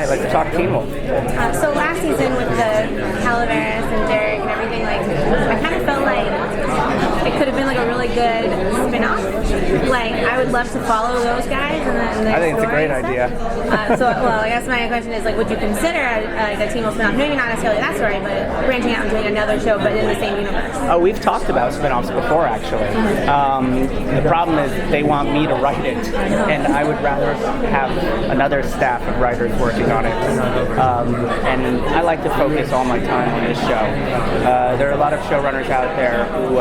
right, let's talk Teen Wolf. So last season with the Calaveras and Derek and everything, like I kind of felt like it could have been like a really good spin-off. Like I would love to follow those guys and their I think it's a great story idea. and stuff. Well, I guess my question is like, would you consider like a Teen Wolf spin-off? Maybe not necessarily that story, but branching out and doing another show, but in the same universe. Oh, we've talked about spin-offs before, actually. The problem is they want me to write it, and I would rather have another staff of writers working on it. And I like to focus all my time on this show. There are a lot of showrunners out there who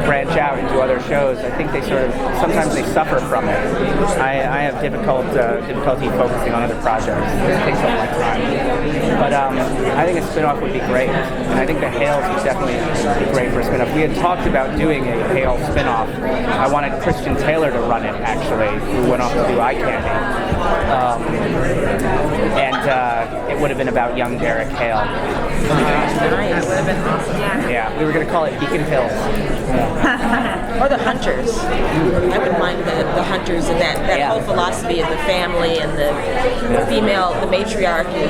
branch out into other shows. I think they sometimes they suffer from it. I have difficulty focusing on other projects. It takes up my time. But I think a spin-off would be great. And I think the Hales would definitely be great for a spin-off. We had talked about doing a Hale spin-off. I wanted Christian Taylor to run it, actually, who went off to do Eye Candy. And it would have been about young Derek Hale. That would have been awesome. Yeah, we were going to call it Beacon Hills. Or the Hunters. I wouldn't mind the Hunters and that whole philosophy of the family and the female, the matriarchy.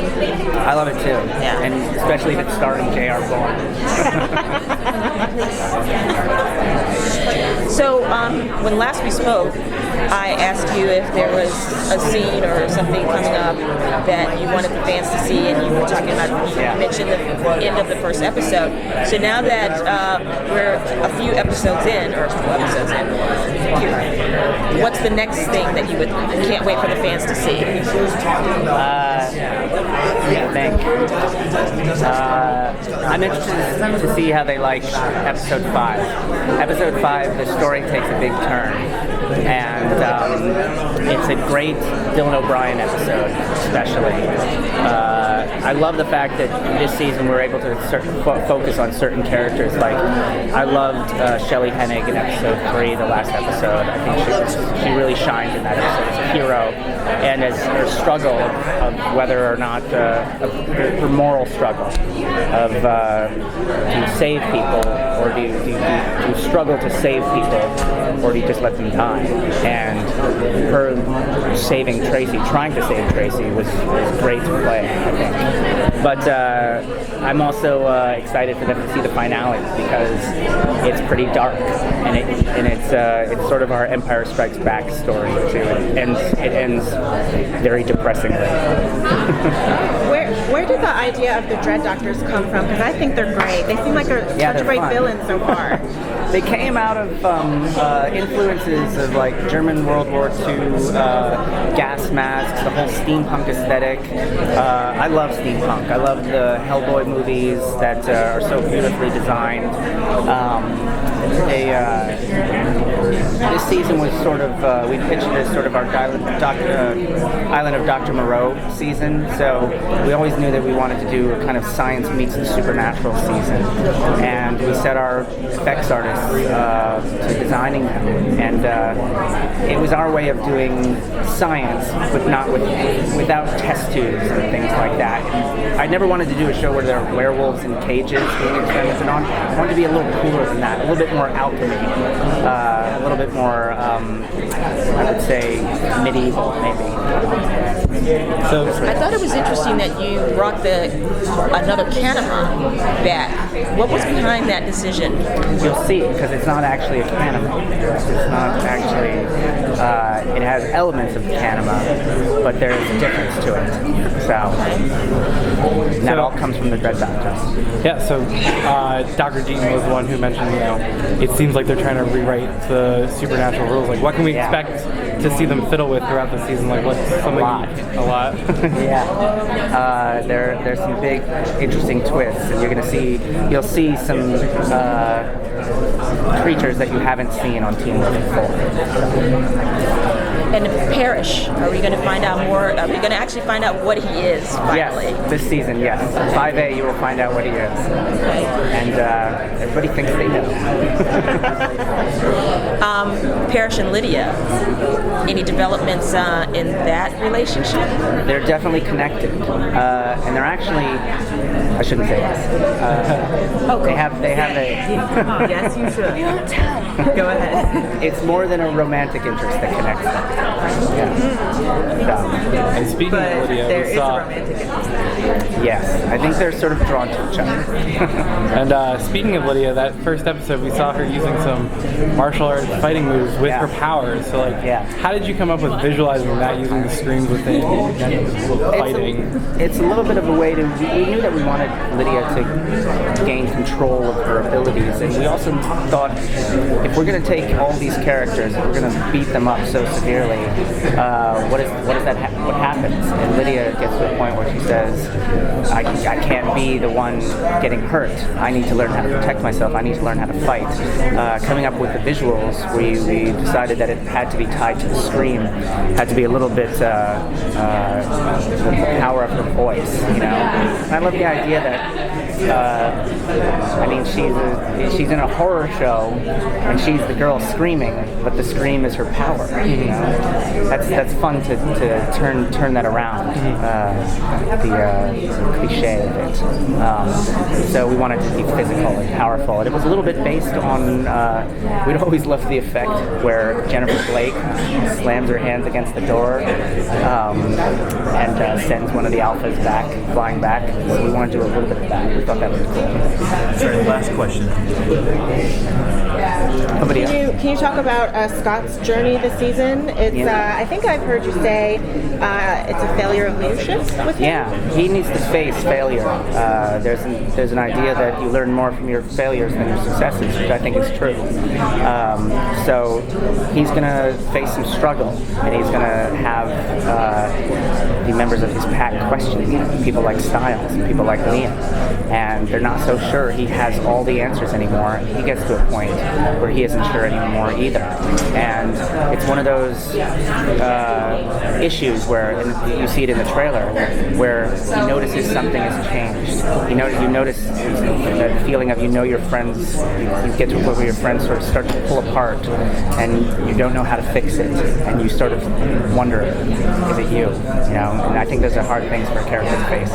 I love it too. Yeah. And especially if it's starring J.R. Bourne. So when last we spoke, I asked you if there was a scene or something coming up that you wanted the fans to see, and you were talking about, you mentioned the end of the first episode. So now that we're a few episodes in, or a couple episodes in, what's the next thing that you can't wait for the fans to see? I'm interested to see how they like episode 5. Episode 5, the story takes a big turn, and it's a great Dylan O'Brien episode, especially. I love the fact that this season we're able to focus on certain characters. Like, I loved Shelley Hennig in episode 3, the last episode. I think she really shined in that episode as a hero, and as her struggle of whether or not her moral struggle of do you save people, or do you struggle to save people, or do you just let them die? And her saving Tracy, trying to save Tracy, was great to play, I think. But I'm also excited for them to see the finale, because it's pretty dark, and it's sort of our Empire Strikes Back story too. It ends very depressingly. Where did the idea of the Dread Doctors come from? Because I think they're great. They seem like such great fun. villains so far. They came out of influences of like German World War II, gas masks, the whole steampunk aesthetic. I love steampunk. I love the Hellboy movies that are so beautifully designed. This season was sort of, we pitched it as sort of our Island of Dr. Moreau season, so we always knew that we wanted to do a kind of science meets the supernatural season, and we set our effects artists to designing them, and it was our way of doing science, but not without test tubes and things like that. And I never wanted to do a show where there are werewolves in cages being experimented on. I wanted to be a little cooler than that, a little bit more alchemy, a little bit more, I would say, medieval, maybe. So I thought it was interesting that you brought another Canema back. What was behind that decision? You'll see, because it's not actually a Canema. It's not actually, it has elements of Canema, but there's a difference to it. So that all comes from the Dread Doctors. Yeah, so Dr. Deaton was the one who mentioned, it seems like they're trying to rewrite the supernatural rules. Like, what can we expect to see them fiddle with throughout the season? Like, what's something? A lot. Yeah. There's some big, interesting twists, and you'll see some creatures that you haven't seen on Teen Wolf before. And Parrish, are we going to find out more? Are we going to actually find out what he is finally? Yes, this season, yes. 5A, you will find out what he is. Okay. And everybody thinks they know. Parrish and Lydia, any developments in that relationship? They're definitely connected. And they're actually, I shouldn't say this. They have a... Yes, you should. Go ahead. It's more than a romantic interest that connects them. Yeah. And speaking But of Lydia, there we is saw. a romantic interest there. Yes, I think they're sort of drawn to each other. And speaking of Lydia, that first episode we saw her using some martial arts fighting moves with Yeah. her powers. So like, Yeah. how did you come up with visualizing that using the screams within fighting? It's a little bit of a way to. We knew that we wanted Lydia to gain control of her abilities, and we also thought if we're going to take all these characters and we're going to beat them up so severely, what happens? And Lydia gets to a point where she says, I can't be the one getting hurt. I need to learn how to protect myself. I need to learn how to fight. Coming up with the visuals, we decided that it had to be tied to the scream, had to be a little bit with the power of her voice, you know. And I love the idea that she's in a horror show and she's the girl screaming, but the scream is her power. You know, that's fun to turn that around. The cliche of it. So we wanted to be physical and powerful, and it was a little bit based on. We'd always loved the effect where Jennifer Blake slams her hands against the door and sends one of the alphas flying back. So we wanted to do a little bit of that. We thought that was cool. Sorry, last question. Somebody else? Can you talk about Scott's journey this season? It's I think I've heard you say it's a failure of leadership with him. Yeah, he needs to face failure. There's an idea that you learn more from your failures than your successes, which I think is true. So he's going to face some struggle, and he's going to have the members of his pack questioning him, people like Styles and people like Liam, and they're not so sure he has all the answers anymore. He gets to a point where he isn't sure anymore either, and it's one of those issues where, and you see it in the trailer, where he notices something has changed. You notice that feeling of your friends, you get to a point where your friends sort of start to pull apart, and you don't know how to fix it, and you sort of wonder, is it you? You know, and I think those are hard things for a character to face.